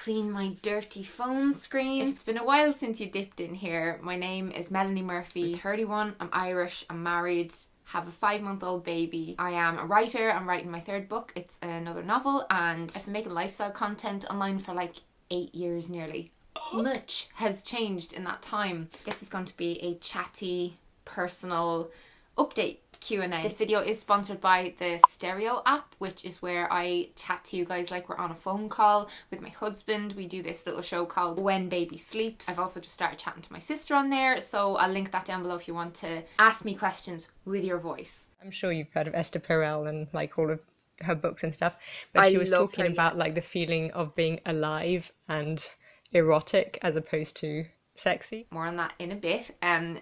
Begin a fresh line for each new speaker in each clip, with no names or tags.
clean my dirty phone screen. If it's been a while since you dipped in here, my name is Melanie Murphy. I'm 31, I'm Irish, I'm married, have a 5-month-old baby. I am a writer, I'm writing my 3rd book. It's another novel, and I've been making lifestyle content online for like 8 years nearly. Much has changed in that time. This is going to be a chatty, personal update Q&A. This video is sponsored by the Stereo app, which is where I chat to you guys like we're on a phone call with my husband. We do this little show called When Baby Sleeps. I've also just started chatting to my sister on there, so I'll link that down below if you want to ask me questions with your voice.
I'm sure you've heard of Esther Perel and like all of her books and stuff, but she was talking about like the feeling of being alive and erotic as opposed to sexy.
More on that in a bit.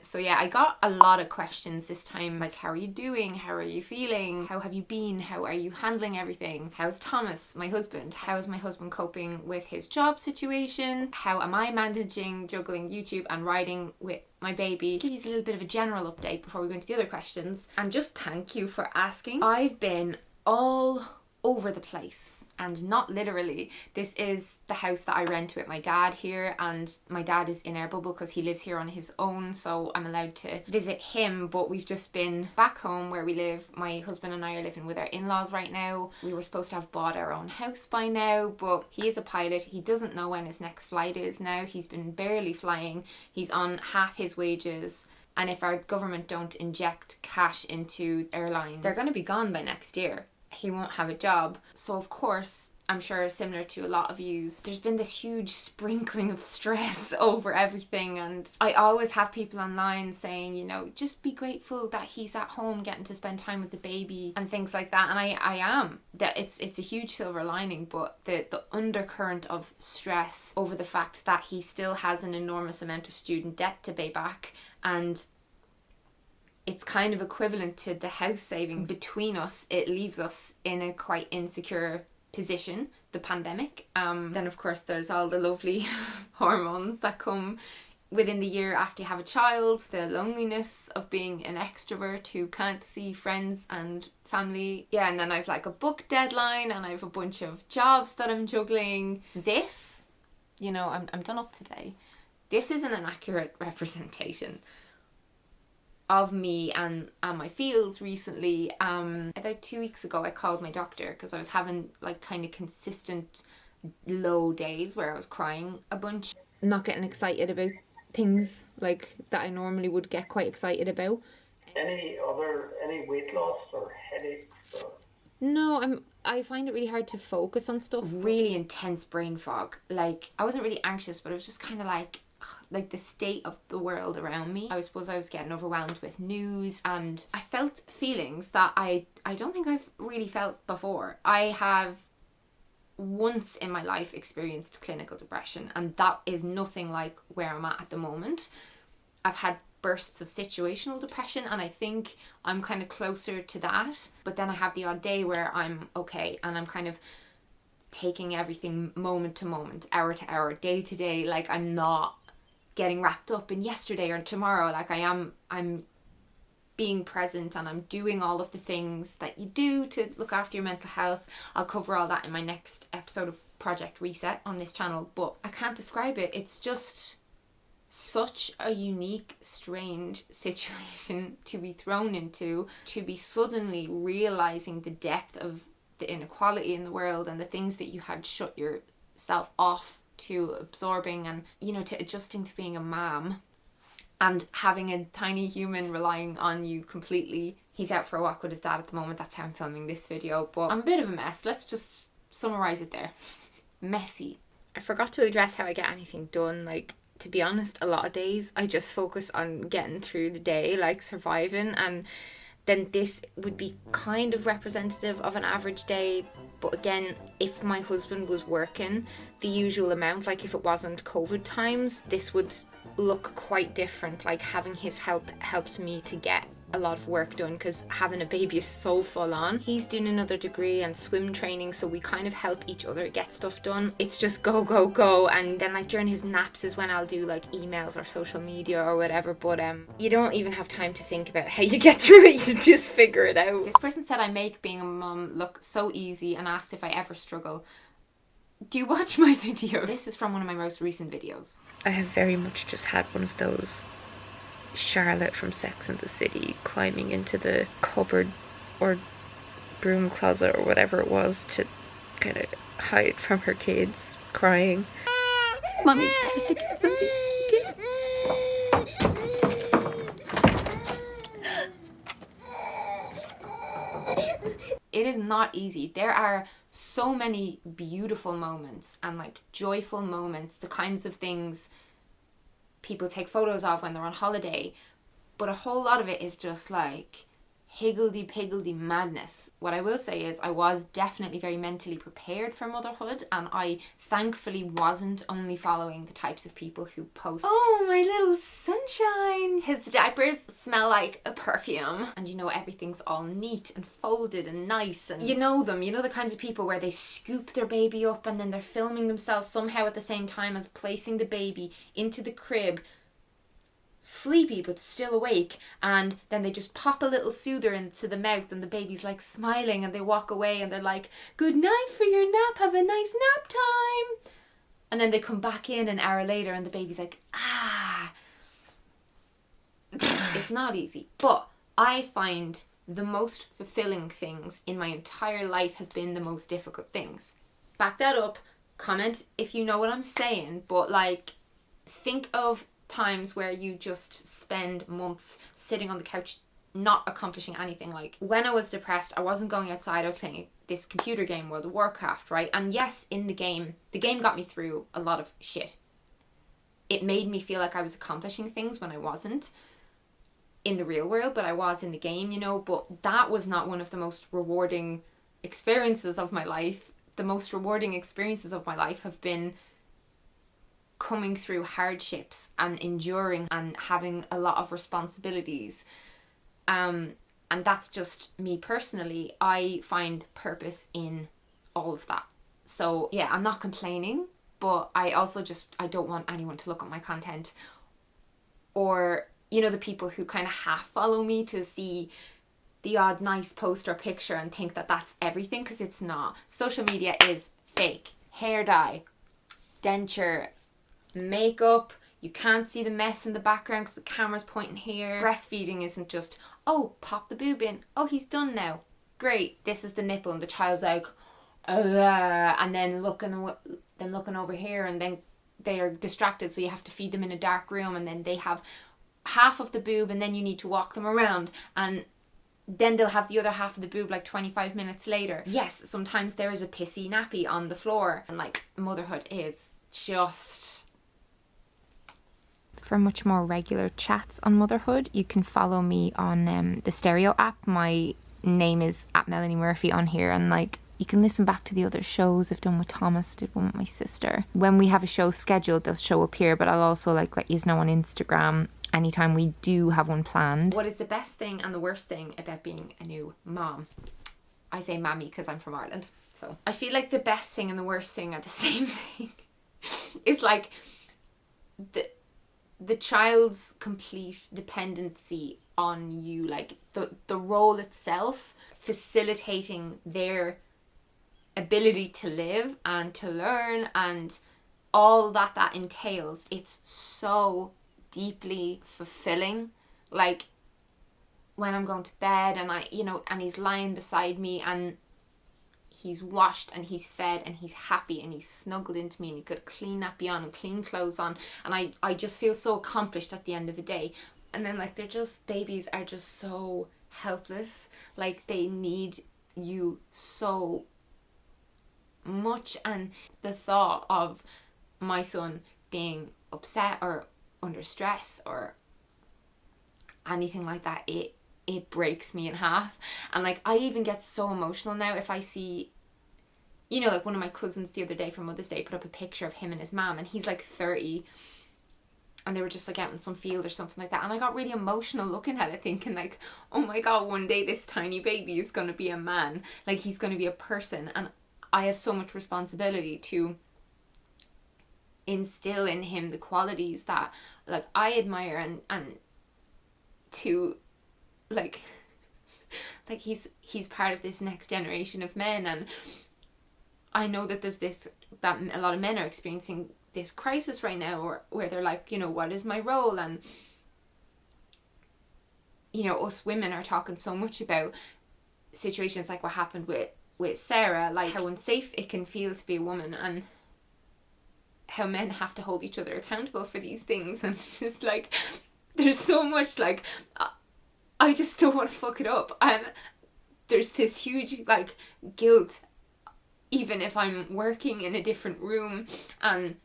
So yeah, I got a lot of questions this time, like how are you doing? How are you feeling? How have you been? How are you handling everything? How's Thomas, my husband? How is my husband coping with his job situation? How am I managing juggling YouTube and writing with my baby? Give you a little bit of a general update before we go into the other questions. And just thank you for asking. I've been all over the place, and not literally. This is the house that I rent with my dad here, and my dad is in our bubble because he lives here on his own, so I'm allowed to visit him. But we've just been back home where we live. My husband and I are living with our in-laws right now. We were supposed to have bought our own house by now, but he is a pilot. He doesn't know when his next flight is now. He's been barely flying. He's on half his wages. And if our government don't inject cash into airlines, they're going to be gone by next year. He won't have a job. So of course, I'm sure similar to a lot of yous, there's been this huge sprinkling of stress over everything. And I always have people online saying, you know, just be grateful that he's at home getting to spend time with the baby and things like that. And I am. That it's a huge silver lining, but the undercurrent of stress over the fact that he still has an enormous amount of student debt to pay back, and it's kind of equivalent to the house savings between us. It leaves us in a quite insecure position, the pandemic. Then of course there's all the lovely hormones that come within the year after you have a child, the loneliness of being an extrovert who can't see friends and family. Yeah, and then I've like a book deadline, and I have a bunch of jobs that I'm juggling. This, you know, I'm done up today. This isn't an accurate representation of me and my feels recently. About 2 weeks ago I called my doctor because I was having like kind of consistent low days where I was crying a bunch, not getting excited about things like that I normally would get quite excited about.
Any weight loss or headaches or?
No, I find it really hard to focus on stuff. Really intense brain fog. Like I wasn't really anxious, but it was just kind of like the state of the world around me. I suppose I was getting overwhelmed with news, and I felt feelings that I don't think I've really felt before. I have once in my life experienced clinical depression, and that is nothing like where I'm at the moment. I've had bursts of situational depression, and I think I'm kind of closer to that, but then I have the odd day where I'm okay and I'm kind of taking everything moment to moment, hour to hour, day to day. Like I'm not getting wrapped up in yesterday or tomorrow. Like I'm being present, and I'm doing all of the things that you do to look after your mental health. I'll cover all that in my next episode of Project Reset on this channel, but I can't describe it. It's just such a unique, strange situation to be thrown into, to be suddenly realizing the depth of the inequality in the world and the things that you had shut yourself off to absorbing, and you know, to adjusting to being a mom and having a tiny human relying on you completely. He's out for a walk with his dad at the moment. That's how I'm filming this video, but I'm a bit of a mess. Let's just summarize it there. Messy. I forgot to address how I get anything done. Like, to be honest, a lot of days I just focus on getting through the day, like surviving, and then this would be kind of representative of an average day. But again, if my husband was working the usual amount, like if it wasn't COVID times, this would look quite different. Like having his help helps me to get a lot of work done, because having a baby is so full on. He's doing another degree and swim training, so we kind of help each other get stuff done. It's just go, go, go. And then like during his naps is when I'll do like emails or social media or whatever. But you don't even have time to think about how you get through it. You just figure it out. This person said I make being a mum look so easy and asked if I ever struggle. Do you watch my videos? This is from one of my most recent videos.
I have very much just had one of those Charlotte from Sex and the City climbing into the cupboard or broom closet or whatever it was to kind of hide from her kids crying. Mommy just has to get something.
It is not easy. There are so many beautiful moments and like joyful moments, the kinds of things people take photos of when they're on holiday, but a whole lot of it is just like higgledy-piggledy madness. What I will say is I was definitely very mentally prepared for motherhood, and I thankfully wasn't only following the types of people who post, "Oh, my little sunshine, his diapers smell like a perfume," and you know, everything's all neat and folded and nice, and you know them, you know the kinds of people where they scoop their baby up and then they're filming themselves somehow at the same time as placing the baby into the crib, sleepy but still awake, and then they just pop a little soother into the mouth and the baby's like smiling, and they walk away and they're like, "Good night for your nap, have a nice nap time," and then they come back in an hour later and the baby's like, "Ah." It's not easy, but I find the most fulfilling things in my entire life have been the most difficult things. Back that up, comment if you know what I'm saying, but like, think of times where you just spend months sitting on the couch not accomplishing anything. Like when I was depressed, I wasn't going outside, I was playing this computer game, World of Warcraft, right? And yes, in the game got me through a lot of shit. It made me feel like I was accomplishing things when I wasn't in the real world, but I was in the game, you know. But that was not one of the most rewarding experiences of my life. The most rewarding experiences of my life have been coming through hardships and enduring and having a lot of responsibilities, and that's just me personally. I find purpose in all of that. So yeah, I'm not complaining, but I also I don't want anyone to look at my content, or you know, the people who kind of half follow me to see the odd nice post or picture and think that that's everything, because it's not. Social media is fake. Hair dye, denture, makeup, you can't see the mess in the background because the camera's pointing here. Breastfeeding isn't just, "Oh, pop the boob in, oh, he's done now, great, this is the nipple," and the child's like, and then looking over here, and then they are distracted, so you have to feed them in a dark room, and then they have half of the boob, and then you need to walk them around, and then they'll have the other half of the boob like 25 minutes later. Yes, sometimes there is a pissy nappy on the floor, and like, motherhood is just... For much more regular chats on motherhood, you can follow me on the Stereo app. My name is @Melanie Murphy on here, and like, you can listen back to the other shows I've done with Thomas, did one with my sister. When we have a show scheduled, they'll show up here, but I'll also like let you know on Instagram anytime we do have one planned. What is the best thing and the worst thing about being a new mom? I say mammy because I'm from Ireland. So I feel like the best thing and the worst thing are the same thing. It's like the child's complete dependency on you, like the role itself, facilitating their ability to live and to learn and all that entails. It's so deeply fulfilling. Like when I'm going to bed and and he's lying beside me and he's washed and he's fed and he's happy and he's snuggled into me and he's got a clean nappy on and clean clothes on, and I just feel so accomplished at the end of the day. And then like, babies are just so helpless, like they need you so much, and the thought of my son being upset or under stress or anything like that, it breaks me in half. And like, I even get so emotional now if I see, like one of my cousins the other day for Mother's Day put up a picture of him and his mum, and he's like 30, and they were just like out in some field or something like that, and I got really emotional looking at it, thinking like, oh my god, one day this tiny baby is going to be a man, like he's going to be a person, and I have so much responsibility to instill in him the qualities that like I admire, and to like he's part of this next generation of men, and I know that there's this, that a lot of men are experiencing this crisis right now, or where they're like, you know, what is my role? And, you know, us women are talking so much about situations like what happened with Sarah, like how unsafe it can feel to be a woman, and how men have to hold each other accountable for these things. And just like, there's so much like, I just don't want to fuck it up. And there's this huge like guilt, even if I'm working in a different room and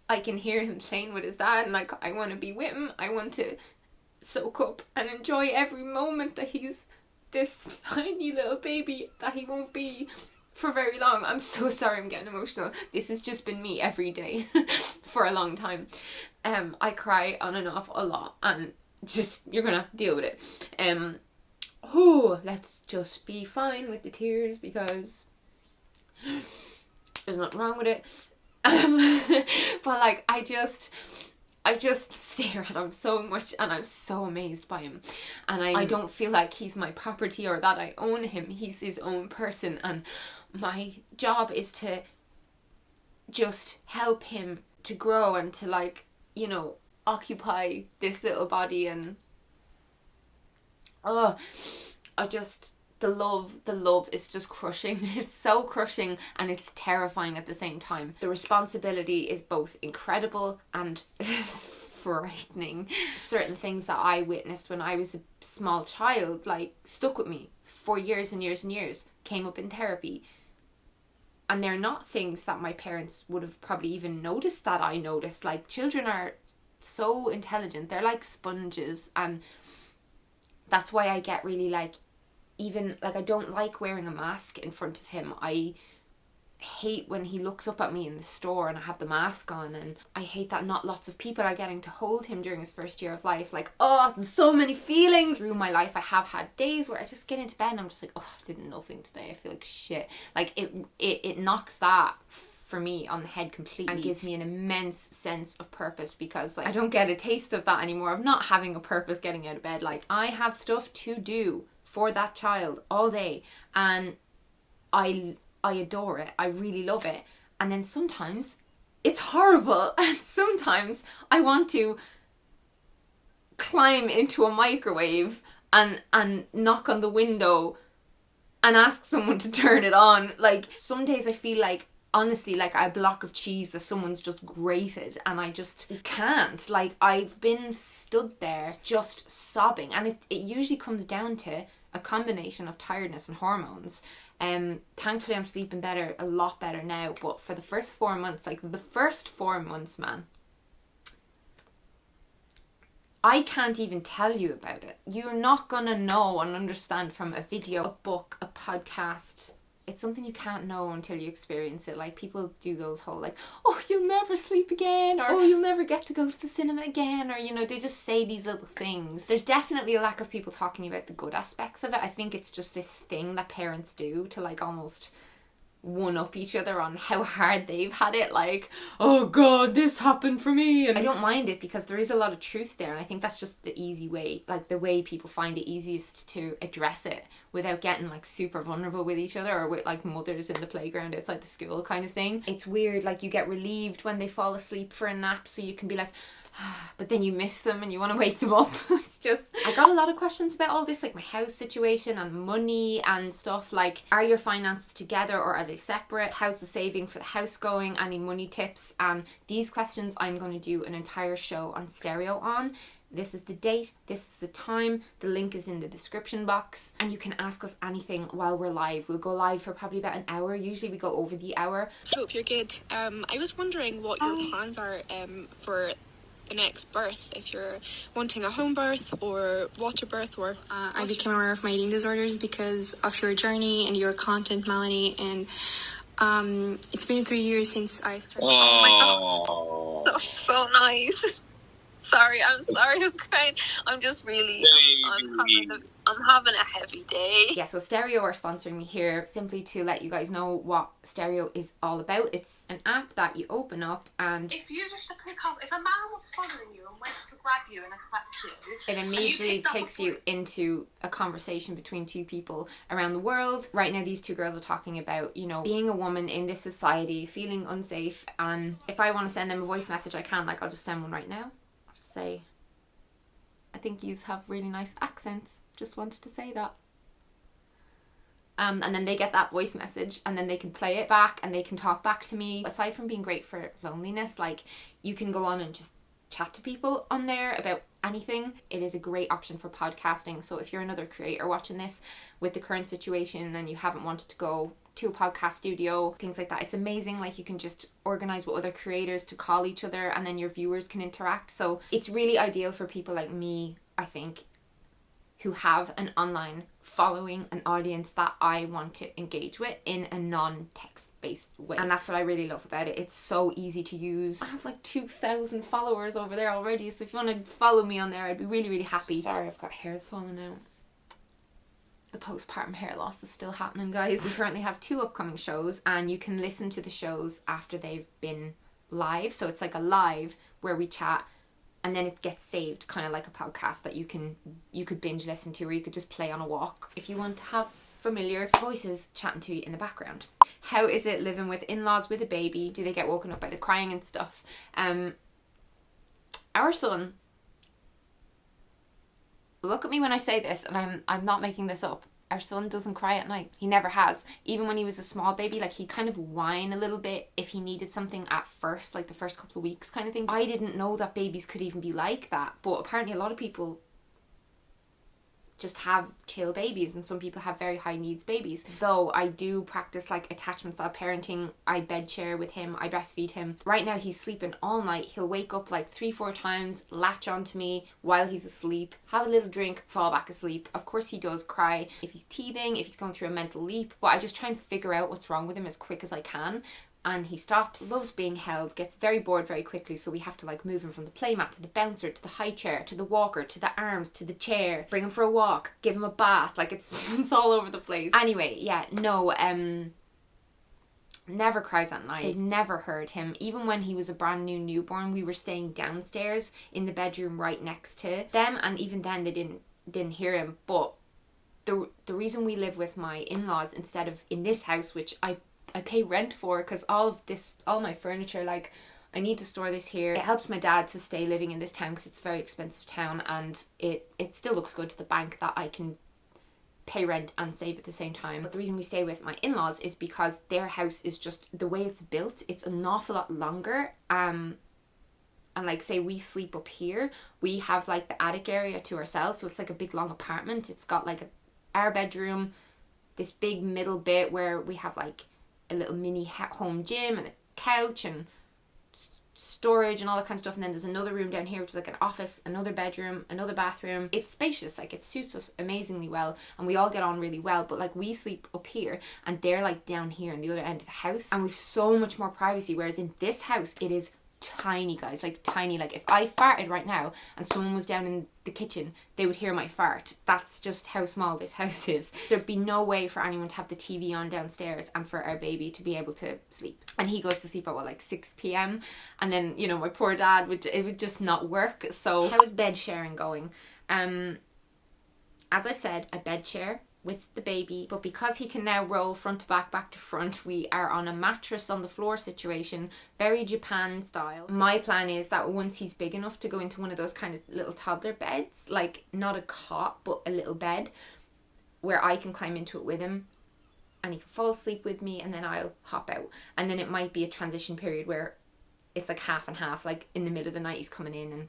I can hear him playing with his dad, and like, I want to be with him. I want to soak up and enjoy every moment that he's this tiny little baby that he won't be for very long. I'm so sorry, I'm getting emotional. This has just been me every day for a long time. I cry on and off a lot, and just, you're gonna have to deal with it. Let's just be fine with the tears, because there's nothing wrong with it. But like, I just stare at him so much, and I'm so amazed by him, and I don't feel like he's my property or that I own him. He's his own person, and my job is to just help him to grow and to, like, you know, occupy this little body. And the love is just crushing. It's so crushing, and it's terrifying at the same time. The responsibility is both incredible and frightening. Certain things that I witnessed when I was a small child, like, stuck with me for years and years and years, came up in therapy. And they're not things that my parents would have probably even noticed that I noticed. Like, children are so intelligent. They're like sponges, and that's why I get really like, even like, I don't like wearing a mask in front of him. I hate when he looks up at me in the store and I have the mask on, and I hate that not lots of people are getting to hold him during his first year of life. Like, there's so many feelings. Through my life, I have had days where I just get into bed and I'm just like, I did nothing today. I feel like shit. Like, it knocks that for me on the head completely, and gives me an immense sense of purpose, because like, I don't get a taste of that anymore, of not having a purpose getting out of bed. Like, I have stuff to do for that child all day, and I adore it. I really love it. And then sometimes it's horrible, and sometimes I want to climb into a microwave and knock on the window and ask someone to turn it on. Like, some days I feel like, honestly, like a block of cheese that someone's just grated, and I just can't. Like, I've been stood there just sobbing, and it usually comes down to a combination of tiredness and hormones. Thankfully I'm sleeping better, a lot better now, but for the first 4 months, like the first 4 months, man, I can't even tell you about it. You're not gonna know and understand from a video, a book, a podcast. It's something you can't know until you experience it. Like, people do those whole like, you'll never sleep again, or you'll never get to go to the cinema again, or, you know, they just say these little things. There's definitely a lack of people talking about the good aspects of it. I think it's just this thing that parents do to like almost one up each other on how hard they've had it. Like, oh god, this happened for me. And I don't mind it, because there is a lot of truth there, and I think that's just the easy way, like the way people find it easiest to address it without getting like super vulnerable with each other, or with like mothers in the playground outside the school kind of thing. It's weird, like, you get relieved when they fall asleep for a nap, so you can be like, but then you miss them and you want to wake them up. It's just, I got a lot of questions about all this, like my house situation and money and stuff. Like, are your finances together or are they separate? How's the saving for the house going? Any money tips? And these questions I'm going to do an entire show on stereo on. This is the date, this is the time, the link is in the description box, and you can ask us anything while we're live. We'll go live for probably about an hour. Usually we go over the hour.
Hope you're good. I was wondering what your plans are for the next birth, if you're wanting a home birth or water birth, or
I became aware of my eating disorders because of your journey and your content, Melanie, and it's been 3 years since I started.
Oh my god, that's so nice. I'm sorry I'm crying. I'm just really I'm having a heavy day.
Yeah, so Stereo are sponsoring me here simply to let you guys know what Stereo is all about. It's an app that you open up and
if you just pick up, if a man was following you and went to grab you and attack you,
it immediately takes you into a conversation between two people around the world. Right now, these two girls are talking about, you know, being a woman in this society, feeling unsafe. And if I want to send them a voice message, I can. Like, I'll just send one right now. I'll just say, I think yous have really nice accents. Just wanted to say that. And then they get that voice message and then they can play it back and they can talk back to me. Aside from being great for loneliness, like, you can go on and just chat to people on there about anything. It is a great option for podcasting. So if you're another creator watching this with the current situation and you haven't wanted to go to a podcast studio, things like that, it's amazing. Like, you can just organize with other creators to call each other and then your viewers can interact. So it's really ideal for people like me, I think, who have an online following, an audience that I want to engage with in a non-text based way. And that's what I really love about it. It's so easy to use. I have like 2,000 followers over there already, so if you want to follow me on there, I'd be really, really happy. Sorry, I've got hair falling out. The postpartum hair loss is still happening, guys. We currently have 2 upcoming shows and you can listen to the shows after they've been live. So it's like a live where we chat and then it gets saved, kind of like a podcast that you could binge listen to, or you could just play on a walk if you want to have familiar voices chatting to you in the background. How is it living with in-laws with a baby? Do they get woken up by the crying and stuff? Our son, look at me when I say this, and I'm not making this up. Our son doesn't cry at night. He never has. Even when he was a small baby, like, he'd kind of whine a little bit if he needed something at first, like the first couple of weeks kind of thing. I didn't know that babies could even be like that, but apparently a lot of people just have chill babies and some people have very high needs babies. Though I do practice like attachment style parenting. I bed share with him, I breastfeed him. Right now he's sleeping all night. He'll wake up like 3-4 times, latch onto me while he's asleep, have a little drink, fall back asleep. Of course he does cry if he's teething, if he's going through a mental leap, but I just try and figure out what's wrong with him as quick as I can. And he stops, loves being held, gets very bored very quickly, so we have to like move him from the playmat to the bouncer to the high chair to the walker to the arms to the chair, bring him for a walk, give him a bath. Like, it's all over the place. Anyway, yeah, no, never cries at night. I've never heard him. Even when he was a brand new newborn, we were staying downstairs in the bedroom right next to them, and even then they didn't hear him. But the reason we live with my in-laws instead of in this house, which I pay rent for, because all my furniture, like, I need to store this here. It helps my dad to stay living in this town because it's a very expensive town, and it still looks good to the bank that I can pay rent and save at the same time. But the reason we stay with my in-laws is because their house is just, the way it's built, it's an awful lot longer. And like, say we sleep up here, we have like the attic area to ourselves, so it's like a big long apartment. It's got like our bedroom, this big middle bit where we have like a little mini home gym and a couch and storage and all that kind of stuff, and then there's another room down here which is like an office, another bedroom, another bathroom. It's spacious, like, it suits us amazingly well and we all get on really well. But like, we sleep up here and they're like down here in the other end of the house, and we've so much more privacy, whereas in this house it is tiny, guys, like tiny. Like, if I farted right now and someone was down in the kitchen, they would hear my fart. That's just how small this house is. There'd be no way for anyone to have the TV on downstairs and for our baby to be able to sleep. And he goes to sleep at like 6 p.m. and then, you know, my poor dad it would just not work. So how is bed sharing going? As I said, I bed share with the baby, but because he can now roll front to back to front, we are on a mattress on the floor situation, very Japan style. My plan is that once he's big enough to go into one of those kind of little toddler beds, like not a cot but a little bed, where I can climb into it with him and he can fall asleep with me, and then I'll hop out. And then it might be a transition period where it's like half and half, like in the middle of the night he's coming in and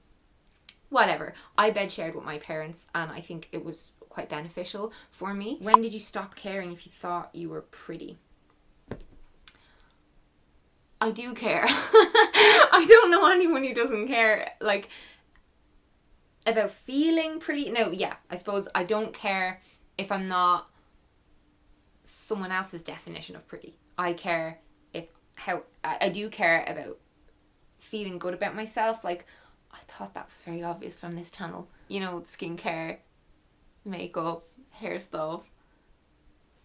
whatever. I bed shared with my parents and I think it was quite beneficial for me. When did you stop caring if you thought you were pretty? I do care. I don't know anyone who doesn't care, like, about feeling pretty. No, yeah, I suppose I don't care if I'm not someone else's definition of pretty. I care I do care about feeling good about myself. Like, I thought that was very obvious from this channel. You know, skincare, makeup, hairstyle,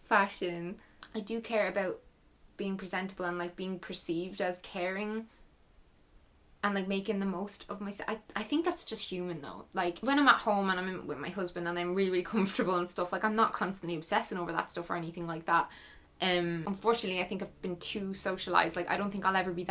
fashion. I do care about being presentable and like being perceived as caring and like making the most of myself. I think that's just human though. Like when I'm at home and I'm with my husband and I'm really, really comfortable and stuff, like I'm not constantly obsessing over that stuff or anything like that. Unfortunately, I think I've been too socialized. Like I don't think I'll ever be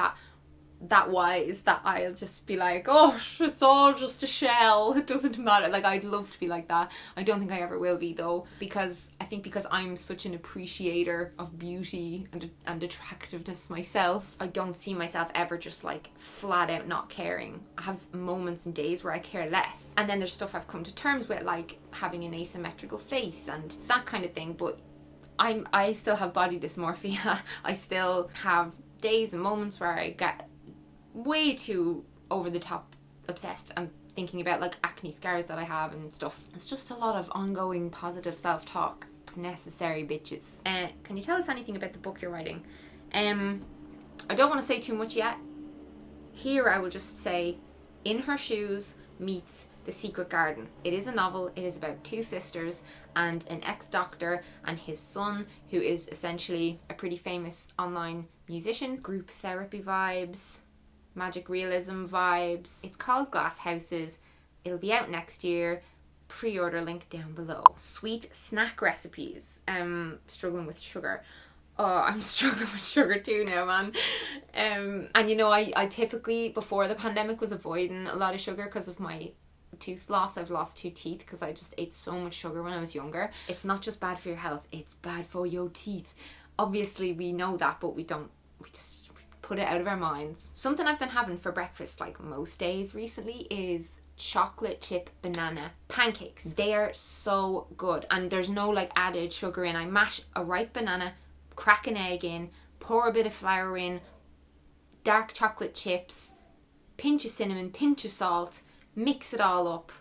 that wise that I'll just be like, oh, it's all just a shell, it doesn't matter. Like I'd love to be like that. I don't think I ever will be though, because I think because I'm such an appreciator of beauty and attractiveness myself, I don't see myself ever just like flat out not caring. I have moments and days where I care less, and then there's stuff I've come to terms with, like having an asymmetrical face and that kind of thing. But I still have body dysmorphia. I still have days and moments where I get way too over the top obsessed and thinking about like acne scars that I have and stuff. It's just a lot of ongoing positive self-talk. It's necessary, bitches. Can you tell us anything about the book you're writing? I don't want to say too much yet. Here I will just say In Her Shoes meets The Secret Garden. It is a novel. It is about two sisters and an ex-doctor and his son, who is essentially a pretty famous online musician. Group therapy vibes, magic realism vibes. It's called Glass Houses. It'll be out next year. Pre-order link down below. Sweet snack recipes. Struggling with sugar. Oh, I'm struggling with sugar too now, man. And you know, I typically, before the pandemic, was avoiding a lot of sugar because of my tooth loss. I've lost 2 teeth because I just ate so much sugar when I was younger. It's not just bad for your health, it's bad for your teeth. Obviously we know that, but we just put it out of our minds. Something I've been having for breakfast like most days recently is chocolate chip banana pancakes. They are so good, and there's no like added sugar in. I mash a ripe banana, crack an egg in, pour a bit of flour in, dark chocolate chips, pinch of cinnamon, pinch of salt, mix it all up,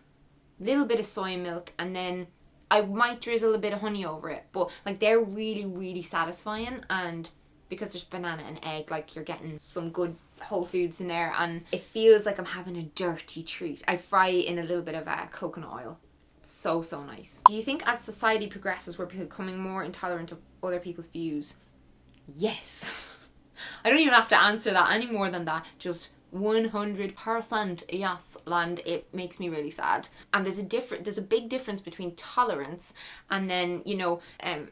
little bit of soy milk, and then I might drizzle a bit of honey over it. But like they're really, really satisfying, and because there's banana and egg, like you're getting some good whole foods in there, and it feels like I'm having a dirty treat. I fry it in a little bit of coconut oil. It's so, so nice. Do you think as society progresses we're becoming more intolerant of other people's views? Yes. I don't even have to answer that any more than that. Just 100% yes, and it makes me really sad. And there's a big difference between tolerance and then, you know,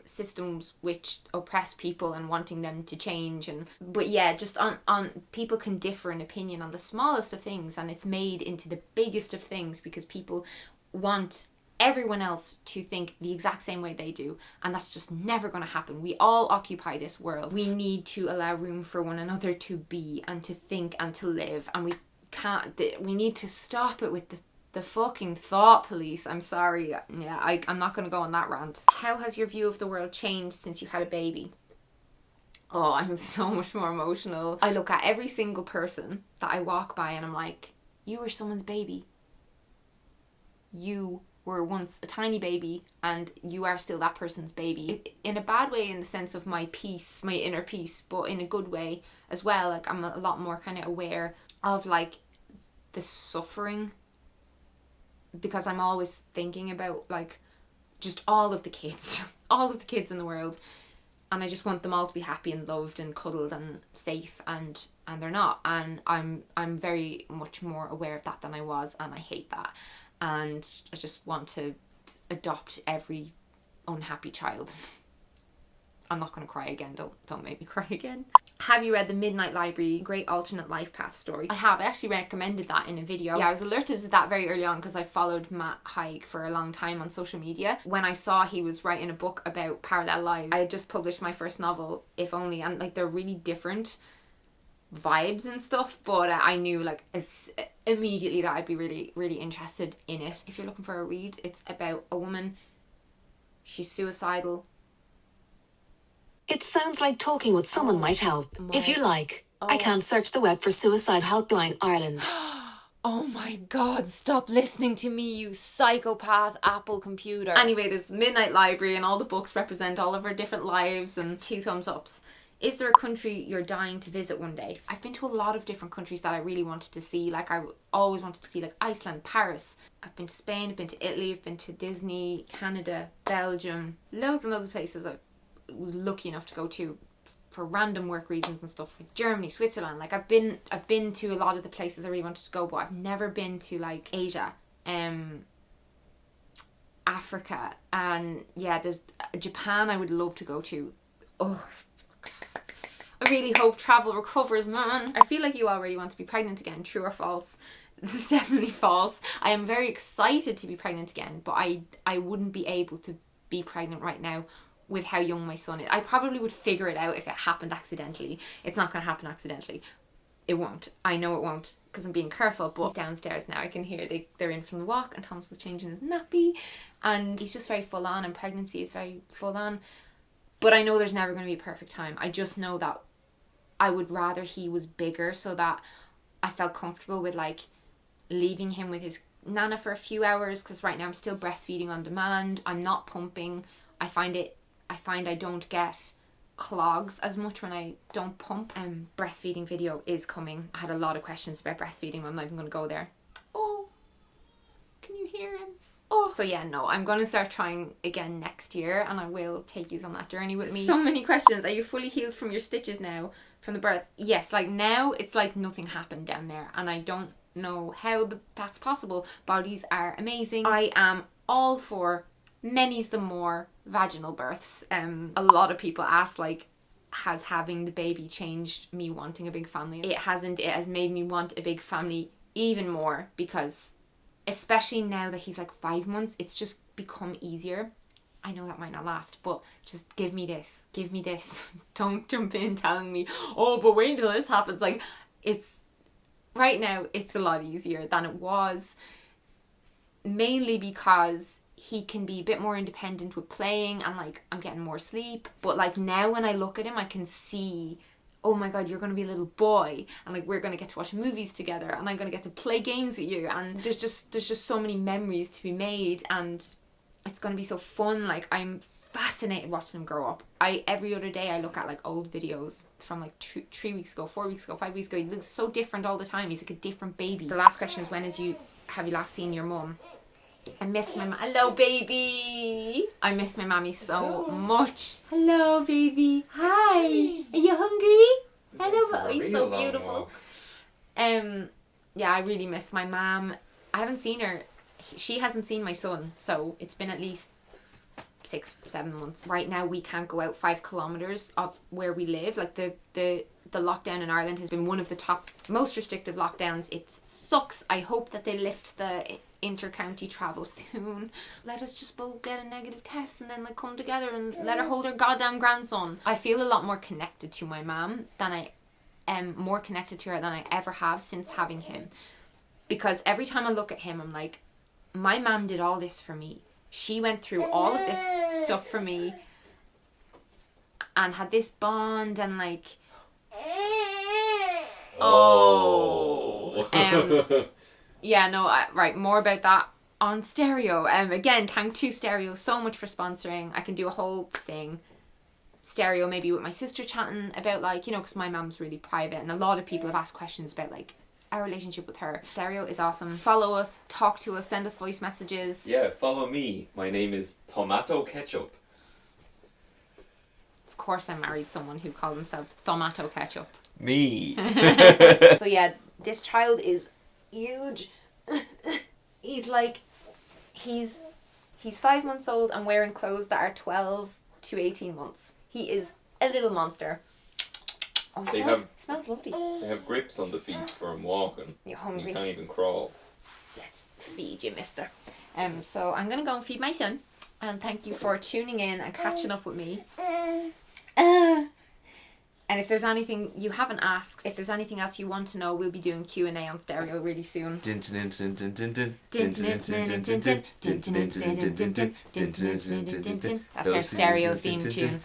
systems which oppress people and wanting them to change. But yeah, just on people can differ in opinion on the smallest of things, and it's made into the biggest of things because people want everyone else to think the exact same way they do, and that's just never going to happen. We all occupy this world. We need to allow room for one another to be and to think and to live, and we need to stop it with the fucking thought police. I'm sorry. Yeah, I'm not going to go on that rant. How has your view of the world changed since you had a baby? Oh, I'm so much more emotional. I look at every single person that I walk by and I'm like, you were someone's baby. You were once a tiny baby and you are still that person's baby. In a bad way, in the sense of my peace, my inner peace, but in a good way as well. Like I'm a lot more kind of aware of like the suffering, because I'm always thinking about like just all of the kids in the world, and I just want them all to be happy and loved and cuddled and safe, and they're not, and I'm very much more aware of that than I was, and I hate that. And I just want to adopt every unhappy child. I'm not going to cry again. Don't make me cry again. Have you read The Midnight Library, Great Alternate Life Path Story? I have. I actually recommended that in a video. Yeah, I was alerted to that very early on because I followed Matt Haig for a long time on social media. When I saw he was writing a book about parallel lives, I had just published my first novel, If Only, and like they're really different vibes and stuff, but I knew like immediately that I'd be really, really interested in it. If you're looking for a read, it's about a woman. She's suicidal.
It sounds like talking with someone might help. If you like, I can search the web for Suicide Helpline Ireland.
Oh my god, stop listening to me, you psychopath Apple computer. Anyway, there's Midnight Library and all the books represent all of our different lives, and 2 thumbs ups. Is there a country you're dying to visit one day? I've been to a lot of different countries that I really wanted to see. Like, I always wanted to see, like, Iceland, Paris. I've been to Spain, I've been to Italy, I've been to Disney, Canada, Belgium. Loads and loads of places I was lucky enough to go to for random work reasons and stuff. Like Germany, Switzerland. Like, I've been to a lot of the places I really wanted to go, but I've never been to, like, Asia, Africa, and yeah, there's Japan I would love to go to. Oh, I really hope travel recovers, man. I feel like you already want to be pregnant again. True or false? This is definitely false. I am very excited to be pregnant again, but I wouldn't be able to be pregnant right now with how young my son is. I probably would figure it out if it happened accidentally. It's not going to happen accidentally. It won't. I know it won't because I'm being careful, but he's downstairs now. I can hear they're in from the walk and Thomas is changing his nappy and he's just very full on, and pregnancy is very full on. But I know there's never going to be a perfect time. I just know that I would rather he was bigger so that I felt comfortable with, like, leaving him with his nana for a few hours, because right now I'm still breastfeeding on demand. I'm not pumping. I find I don't get clogs as much when I don't pump. Breastfeeding video is coming. I had a lot of questions about breastfeeding. I'm not even going to go there. Oh, can you hear him? Oh, so yeah, no, I'm going to start trying again next year, and I will take you on that journey with me. So many questions. Are you fully healed from your stitches now from the birth? Yes, like now it's like nothing happened down there, and I don't know how that's possible. Bodies are amazing. I am all for many's the more vaginal births. A lot of people ask, like, has having the baby changed me wanting a big family? It hasn't. It has made me want a big family even more, because especially now that he's like 5 months, it's just become easier. I know that might not last, but just give me this. Don't jump in telling me, oh, but wait until this happens. Like, it's right now, it's a lot easier than it was, mainly because he can be a bit more independent with playing, and like I'm getting more sleep. But like now when I look at him, I can see, oh my god, you're going to be a little boy, and like we're going to get to watch movies together, and I'm going to get to play games with you, and there's just so many memories to be made, and it's going to be so fun. Like, I'm fascinated watching him grow up. Every other day I look at like old videos from like 3 weeks ago, 4 weeks ago, 5 weeks ago. He looks so different all the time. He's like a different baby. The last question is, have you last seen your mum? I miss my hello baby. I miss my mammy so much. Hello baby. Hi. Are you hungry? Hello. He's so beautiful. Yeah, I really miss my mom. I haven't seen her. She hasn't seen my son, so it's been at least 6-7 months. Right now we can't go out 5 kilometers of where we live. Like the lockdown in Ireland has been one of the top most restrictive lockdowns. It sucks. I hope that they lift the inter-county travel soon. Let us just both get a negative test and then like come together and let her hold her goddamn grandson. I feel a lot more connected to my mum than I am more connected to her than I ever have since having him. Because every time I look at him, I'm like, my mum did all this for me. She went through all of this stuff for me and had this bond, and like, yeah, no, right, more about that on Stereo. Again, thanks to Stereo so much for sponsoring. I can do a whole thing, Stereo, maybe with my sister chatting about, like, you know, because my mum's really private, and a lot of people have asked questions about like our relationship with her. Stereo is awesome. Follow us, talk to us, send us voice messages.
Yeah, follow me. My name is Tomato Ketchup.
Of course I married someone who called themselves Tomato Ketchup.
Me.
So yeah, this child is huge. He's 5 months old and wearing clothes that are 12 to 18 months. He is a little monster. Oh, he smells lovely.
They have grips on the feet for him walking.
You're hungry.
You can't even crawl.
Let's feed you, mister. So I'm going to go and feed my son. And thank you for tuning in and catching up with me. And if there's anything you haven't asked, if there's anything else you want to know, we'll be doing Q&A on Stereo really soon. That's our Stereo theme tune.